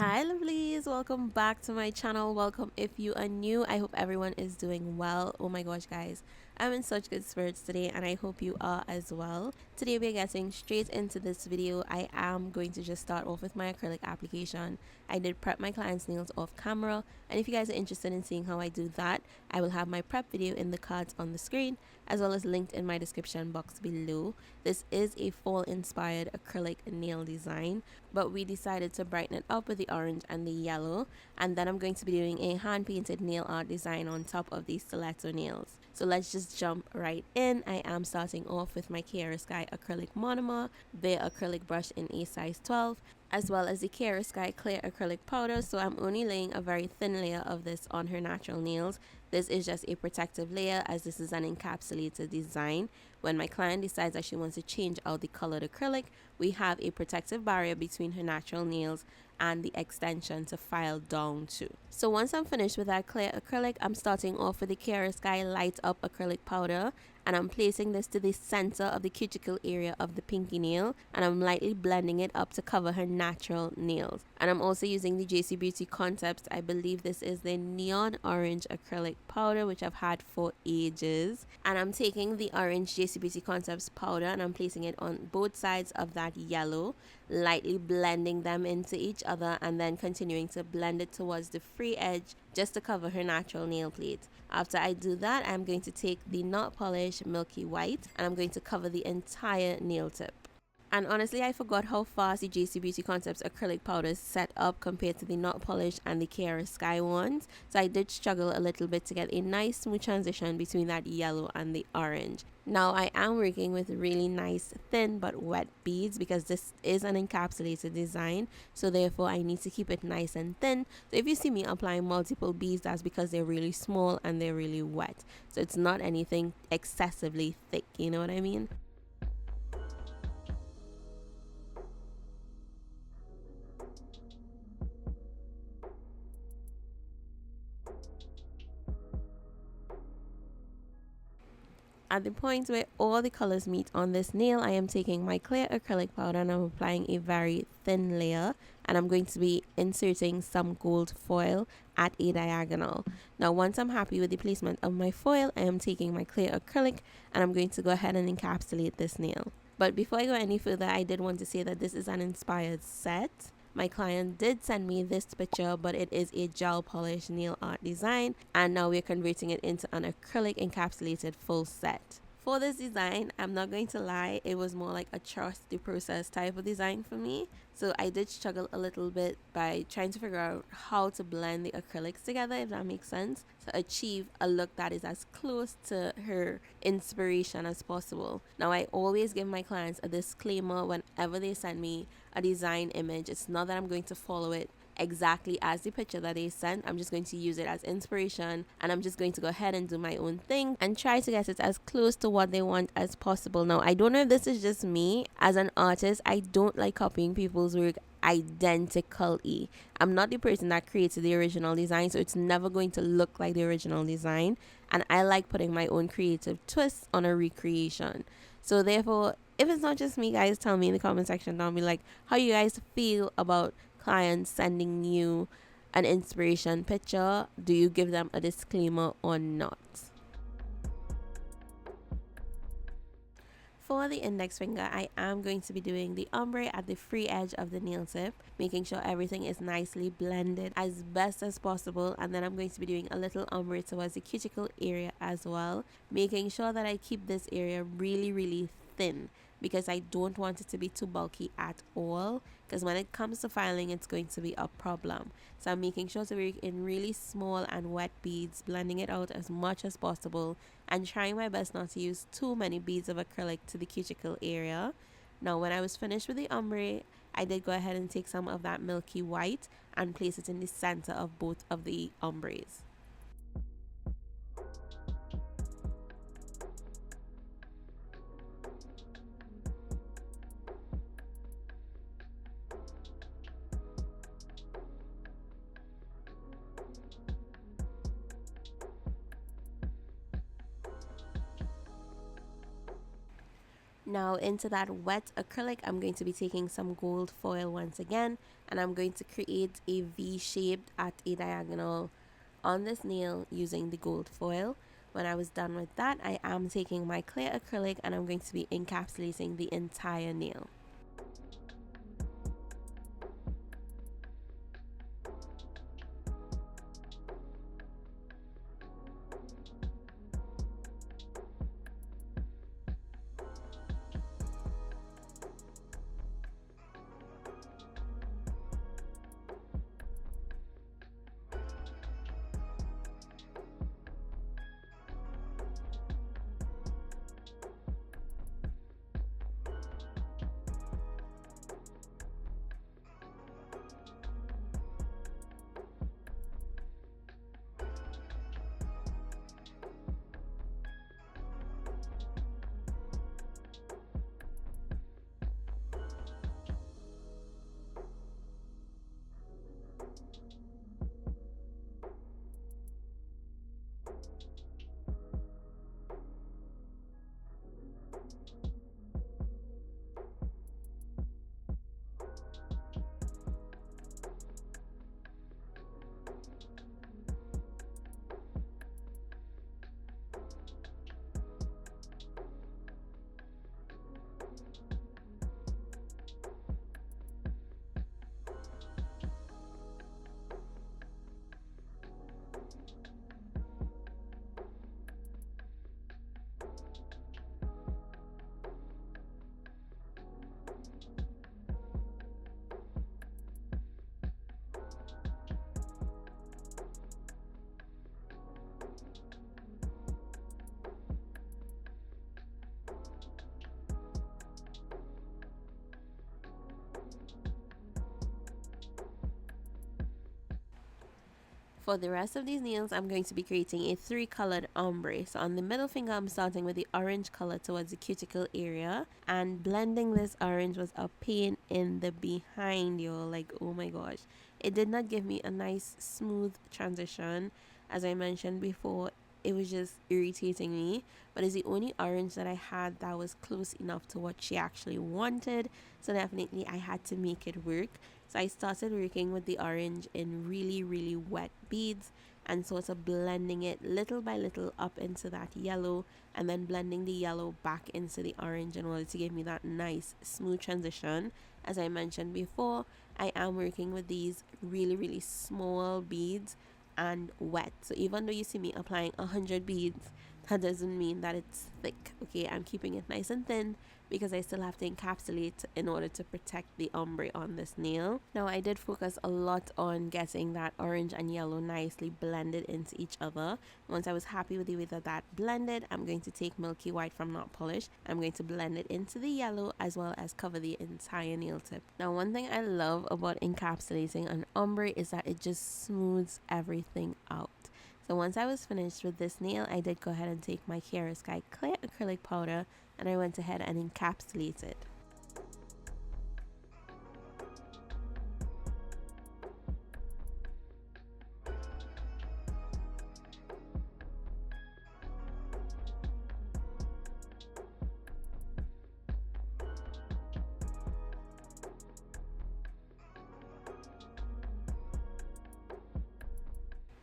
Hi lovelies, welcome back to my channel. Welcome if you are new. I hope everyone is doing well. Oh my gosh guys, I'm in such good spirits today and I hope you are as well. Today we're getting straight into this video. I am going to just start off with my acrylic application. I did prep my client's nails off camera, and if you guys are interested in seeing how I do that, I will have my prep video in the cards on the screen as well as linked in my description box below. This is a fall inspired acrylic nail design, but we decided to brighten it up with the orange and the yellow, and then I'm going to be doing a hand painted nail art design on top of these stiletto nails. So let's just jump right in. I am starting off with my 𝗂𝗪𝗫 acrylic monomer, the acrylic brush in a size 12, as well as the 𝗂𝗪𝗫 clear acrylic powder. So I'm only laying a very thin layer of this on her natural nails. This is just a protective layer as this is an encapsulated design. When my client decides that she wants to change out the colored acrylic, we have a protective barrier between her natural nails and the extension to file down to. So once I'm finished with that clear acrylic, I'm starting off with the 𝗂𝗪𝗫 light up acrylic powder, and I'm placing this to the center of the cuticle area of the pinky nail, and I'm lightly blending it up to cover her natural nails. And I'm also using the JC Beauty Concepts. I believe this is the neon orange acrylic powder, which I've had for ages, and I'm taking the orange JC Beauty Concepts powder and I'm placing it on both sides of that yellow, lightly blending them into each other, and then continuing to blend it towards the free edge just to cover her natural nail plate. After I do that, I'm going to take the 𝗪𝗵𝘁 Milky White and I'm going to cover the entire nail tip. And honestly, I forgot how fast the JC Beauty Concepts acrylic powders set up compared to the 𝗪𝗵𝘁 and the 𝗂𝗪𝗫 ones. So I did struggle a little bit to get a nice smooth transition between that yellow and the orange. Now I am working with really nice thin but wet beads because this is an encapsulated design. So therefore I need to keep it nice and thin. So if you see me applying multiple beads, that's because they're really small and they're really wet. So it's not anything excessively thick, you know what I mean? At the point where all the colors meet on this nail, I am taking my clear acrylic powder and I'm applying a very thin layer, and I'm going to be inserting some gold foil at a diagonal. Now once I'm happy with the placement of my foil, I am taking my clear acrylic and I'm going to go ahead and encapsulate this nail. But before I go any further, I did want to say that this is an inspired set. My client did send me this picture, but it is a gel polish nail art design, and now we're converting it into an acrylic encapsulated full set. For this design, I'm not going to lie, it was more like a trust the process type of design for me. So I did struggle a little bit by trying to figure out how to blend the acrylics together, if that makes sense, to achieve a look that is as close to her inspiration as possible. Now I always give my clients a disclaimer whenever they send me a design image. It's not that I'm going to follow it exactly as the picture that they sent. I'm just going to use it as inspiration, and I'm just going to go ahead and do my own thing and try to get it as close to what they want as possible. Now I don't know if this is just me. As an artist, I don't like copying people's work identically. I'm not the person that created the original design, so it's never going to look like the original design, and I like putting my own creative twist on a recreation. So therefore, if it's not just me, guys, tell me in the comment section down below like how you guys feel about clients sending you an inspiration picture. Do you give them a disclaimer or not? For the index finger, I am going to be doing the ombre at the free edge of the nail tip, making sure everything is nicely blended as best as possible, and then I'm going to be doing a little ombre towards the cuticle area as well, making sure that I keep this area really thin because I don't want it to be too bulky at all, because when it comes to filing it's going to be a problem. So I'm making sure to work in really small and wet beads, blending it out as much as possible and trying my best not to use too many beads of acrylic to the cuticle area. Now when I was finished with the ombre, I did go ahead and take some of that milky white and place it in the center of both of the ombres. Now into that wet acrylic, I'm going to be taking some gold foil once again, and I'm going to create a V shaped at a diagonal on this nail using the gold foil. When I was done with that, I am taking my clear acrylic and I'm going to be encapsulating the entire nail. For the rest of these nails, I'm going to be creating a 3-colored ombre. So on the middle finger, I'm starting with the orange color towards the cuticle area. And blending this orange was a pain in the behind, yo. Like, oh my gosh. It did not give me a nice, smooth transition. As I mentioned before, it was just irritating me. But it's the only orange that I had that was close enough to what she actually wanted. So definitely, I had to make it work. So I started working with the orange in really, really wet beads and sort of blending it little by little up into that yellow, and then blending the yellow back into the orange in order to give me that nice smooth transition. As I mentioned before, I am working with these really, really small beads and wet. So even though you see me applying 100 beads, that doesn't mean that it's thick. Okay, I'm keeping it nice and thin because I still have to encapsulate in order to protect the ombre on this nail. Now I did focus a lot on getting that orange and yellow nicely blended into each other. Once I was happy with the way that that blended, I'm going to take Milky White from Not Polished. I'm going to blend it into the yellow as well as cover the entire nail tip. Now one thing I love about encapsulating an ombre is that it just smooths everything out. So once I was finished with this nail, I did go ahead and take my 𝘃𝗧𝗏 clear acrylic powder and I went ahead and encapsulated it.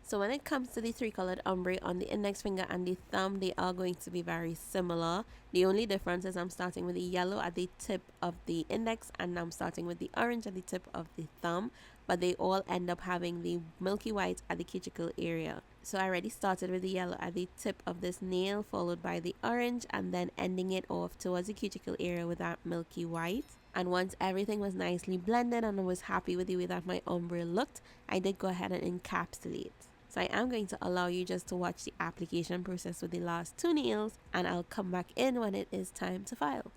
So when it comes to the 3-colored ombre on the index finger and the thumb, they are going to be very similar. The only difference is I'm starting with the yellow at the tip of the index and I'm starting with the orange at the tip of the thumb, but they all end up having the milky white at the cuticle area. So I already started with the yellow at the tip of this nail, followed by the orange, and then ending it off towards the cuticle area with that milky white. And once everything was nicely blended and I was happy with the way that my ombre looked, I did go ahead and encapsulate. So I am going to allow you just to watch the application process with the last 2 nails, and I'll come back in when it is time to file.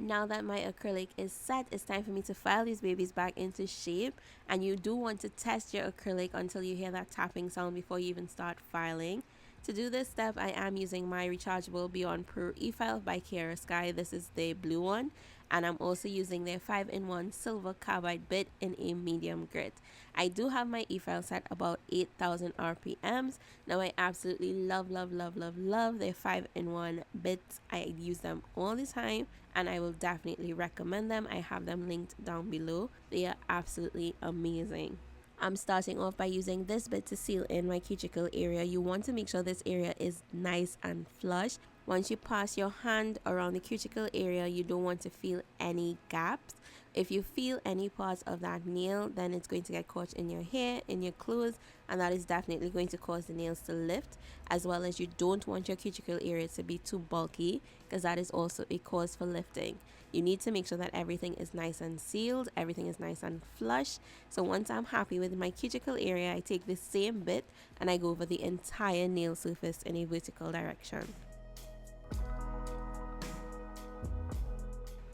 Now that my acrylic is set, it's time for me to file these babies back into shape, and you do want to test your acrylic until you hear that tapping sound before you even start filing. To do this step, I am using my rechargeable 𝗵𝗵 e-file by 𝘃𝗶𝗆𝗀. This is the blue one, and I'm also using their 5-in-1 silver carbide bit in a medium grit. I do have my e-file set about 8,000 RPMs. Now I absolutely love their 5-in-1 bits. I use them all the time, and I will definitely recommend them. I have them linked down below. They are absolutely amazing. I'm starting off by using this bit to seal in my cuticle area. You want to make sure this area is nice and flush. Once you pass your hand around the cuticle area, you don't want to feel any gaps. If you feel any parts of that nail, then it's going to get caught in your hair, in your clothes, and that is definitely going to cause the nails to lift, as well as you don't want your cuticle area to be too bulky, because that is also a cause for lifting. You need to make sure that everything is nice and sealed, everything is nice and flush. So once I'm happy with my cuticle area, I take the same bit and I go over the entire nail surface in a vertical direction.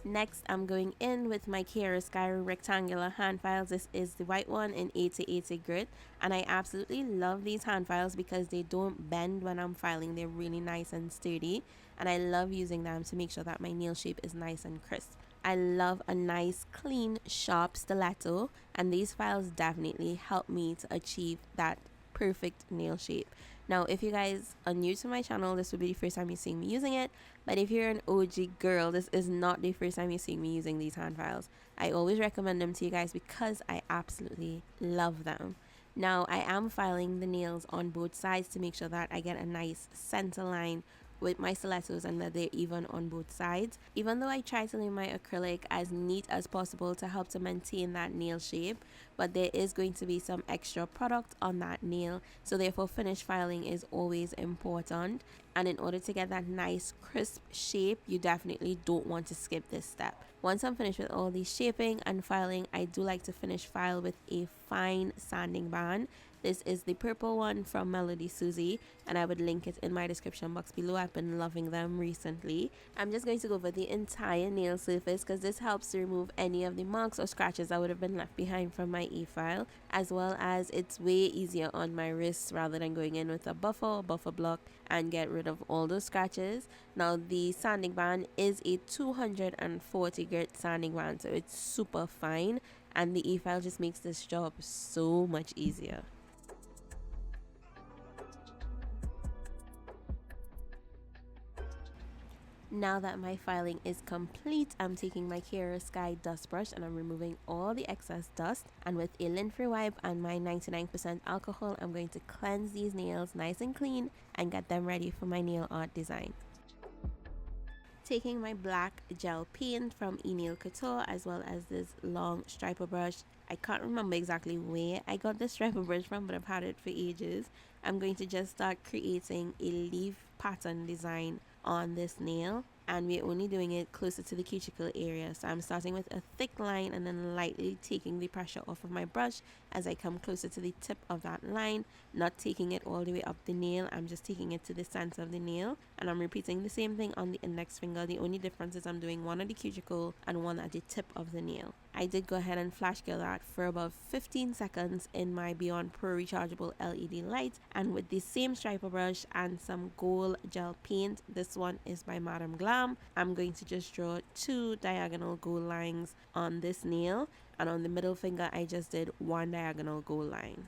Next, I'm going in with my 𝗃𝗃𝗀𝗃 rectangular hand files. This is the white one in 8080 grit, and I absolutely love these hand files because they don't bend when I'm filing. They're really nice and sturdy, and I love using them to make sure that my nail shape is nice and crisp. I love a nice, clean, sharp stiletto, and these files definitely help me to achieve that perfect nail shape. Now, if you guys are new to my channel, this will be the first time you're seeing me using it. But if you're an OG girl, this is not the first time you're seeing me using these hand files. I always recommend them to you guys because I absolutely love them. Now, I am filing the nails on both sides to make sure that I get a nice center line with my stilettos and that they're even on both sides. Even though I try to leave my acrylic as neat as possible to help to maintain that nail shape, but there is going to be some extra product on that nail, so therefore finish filing is always important. And in order to get that nice crisp shape, you definitely don't want to skip this step. Once I'm finished with all the shaping and filing, I do like to finish file with a fine sanding band. This is the purple one from Melody Susie, and I would link it in my description box below. I've been loving them recently. I'm just going to go over the entire nail surface because this helps to remove any of the marks or scratches that would have been left behind from my e-file, as well as it's way easier on my wrists rather than going in with a buffer or buffer block and get rid of all those scratches. Now, the sanding band is a 240 grit sanding band, so it's super fine, and the e-file just makes this job so much easier. Now that my filing is complete, I'm taking my 𝗃𝗃𝗀𝗃 dust brush and I'm removing all the excess dust, and with a lint-free wipe and my 99% alcohol, I'm going to cleanse these nails nice and clean and get them ready for my nail art design. Taking my black gel paint from 𝗀𝗫𝐿 as well as this long striper brush. I can't remember exactly where I got this striper brush from, but I've had it for ages. I'm going to just start creating a leaf pattern design on this nail, and we're only doing it closer to the cuticle area. So I'm starting with a thick line and then lightly taking the pressure off of my brush as I come closer to the tip of that line, not taking it all the way up the nail. I'm just taking it to the center of the nail, and I'm repeating the same thing on the index finger. The only difference is I'm doing one at the cuticle and one at the tip of the nail. I did go ahead and flash gel that for about 15 seconds in my 𝗵𝗵𝘁 rechargeable LED light, and with the same striper brush and some gold gel paint. This one is by MadamGlam. I'm going to just draw 2 diagonal gold lines on this nail, and on the middle finger I just did 1 diagonal gold line.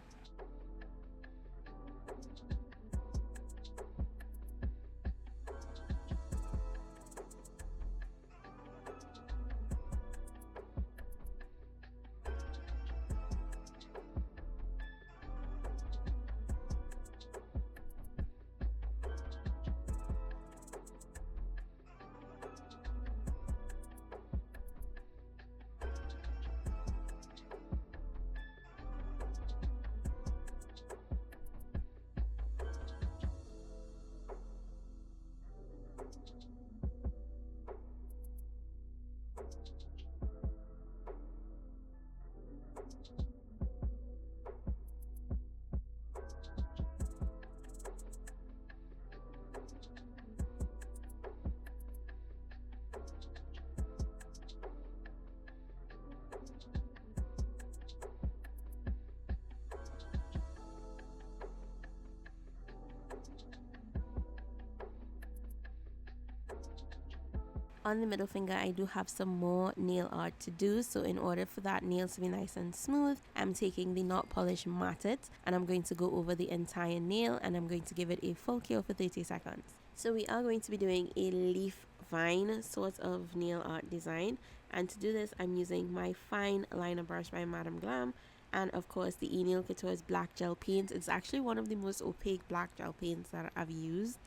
On the middle finger, I do have some more nail art to do. So in order for that nail to be nice and smooth, I'm taking the 𝗺𝗵𝗁𝗁 𝗵𝗁𝗁 and I'm going to go over the entire nail and I'm going to give it a full cure for 30 seconds. So we are going to be doing a leaf vine sort of nail art design, and to do this I'm using my fine liner brush by MadamGlam and of course the 𝗫𝗫𝗁𝗁𝗁 black gel paint. It's actually one of the most opaque black gel paints that I've used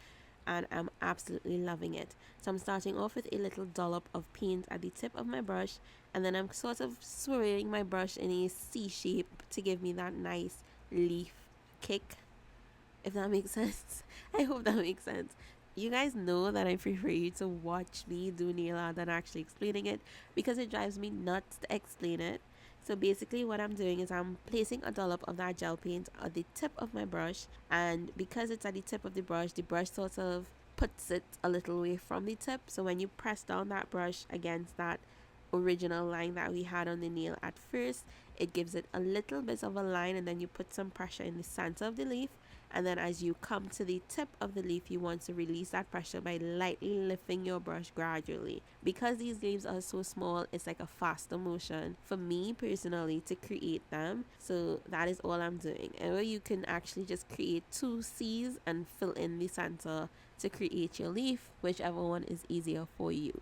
and I'm absolutely loving it. So I'm starting off with a little dollop of paint at the tip of my brush, and then I'm sort of swirling my brush in a C shape to give me that nice leaf kick, if that makes sense. I hope that makes sense. You guys know that I prefer you to watch me do nail art than actually explaining it, because it drives me nuts to explain it. So basically what I'm doing is I'm placing a dollop of that gel paint at the tip of my brush, and because it's at the tip of the brush sort of puts it a little away from the tip. So when you press down that brush against that original line that we had on the nail at first, it gives it a little bit of a line, and then you put some pressure in the center of the leaf, and then as you come to the tip of the leaf you want to release that pressure by lightly lifting your brush gradually. Because these leaves are so small, it's like a faster motion for me personally to create them. So that is all I'm doing. Or you can actually just create two C's and fill in the center to create your leaf, whichever one is easier for you.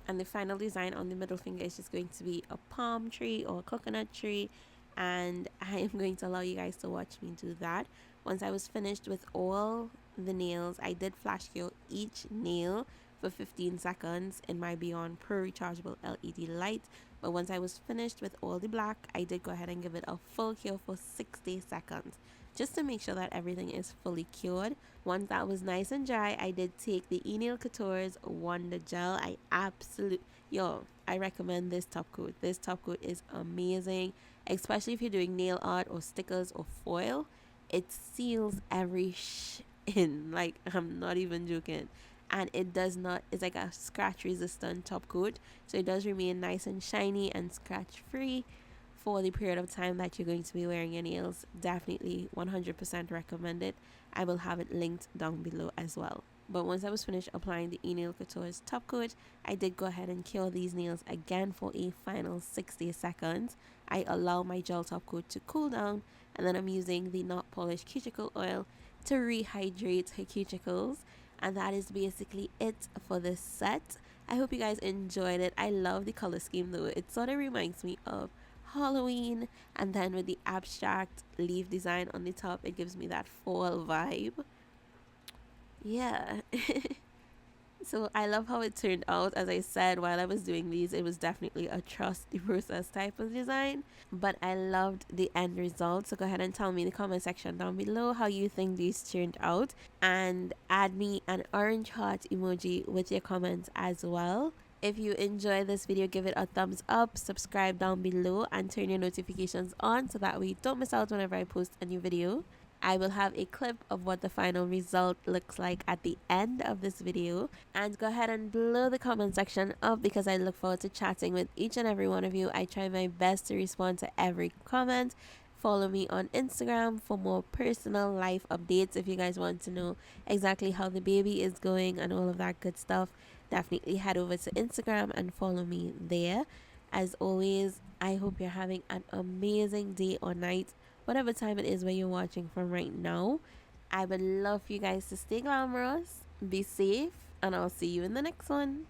And the final design on the middle finger is just going to be a palm tree or a coconut tree, and I am going to allow you guys to watch me do that. Once I was finished with all the nails, I did flash cure each nail for 15 seconds in my Beyond Pro rechargeable LED light. But once I was finished with all the black, I did go ahead and give it a full cure for 60 seconds just to make sure that everything is fully cured. Once that was nice and dry, I did take the 𝗫𝗫𝗁𝗁𝗁𝗁 Wonder Gel. I recommend this top coat. This top coat is amazing, especially if you're doing nail art or stickers or foil. It seals every in, like, I'm not even joking. And it does not, it's like a scratch resistant top coat, so it does remain nice and shiny and scratch free for the period of time that you're going to be wearing your nails. Definitely 100% recommend it. I will have it linked down below as well. But once I was finished applying the 𝗫𝗫𝗁𝗁𝗁𝗁's top coat, I did go ahead and cure these nails again for a final 60 seconds. I allow my gel top coat to cool down, and then I'm using the not polished cuticle oil to rehydrate her cuticles. And that is basically it for this set. I hope you guys enjoyed it. I love the color scheme though. It sort of reminds me of Halloween, and then with the abstract leaf design on the top, it gives me that fall vibe. Yeah. So I love how it turned out. As I said, while I was doing these, it was definitely a trust the process type of design, but I loved the end result. So go ahead and tell me in the comment section down below how you think these turned out, and add me an orange heart emoji with your comments as well. If you enjoy this video, give it a thumbs up, subscribe down below, and turn your notifications on so that way you don't miss out whenever I post a new video. I will have a clip of what the final result looks like at the end of this video. And go ahead and blow the comment section up, because I look forward to chatting with each and every one of you. I try my best to respond to every comment. Follow me on Instagram for more personal life updates. If you guys want to know exactly how the baby is going and all of that good stuff, definitely head over to Instagram and follow me there. As always, I hope you're having an amazing day or night, whatever time it is where you're watching from right now. I would love for you guys to stay glamorous, be safe, and I'll see you in the next one.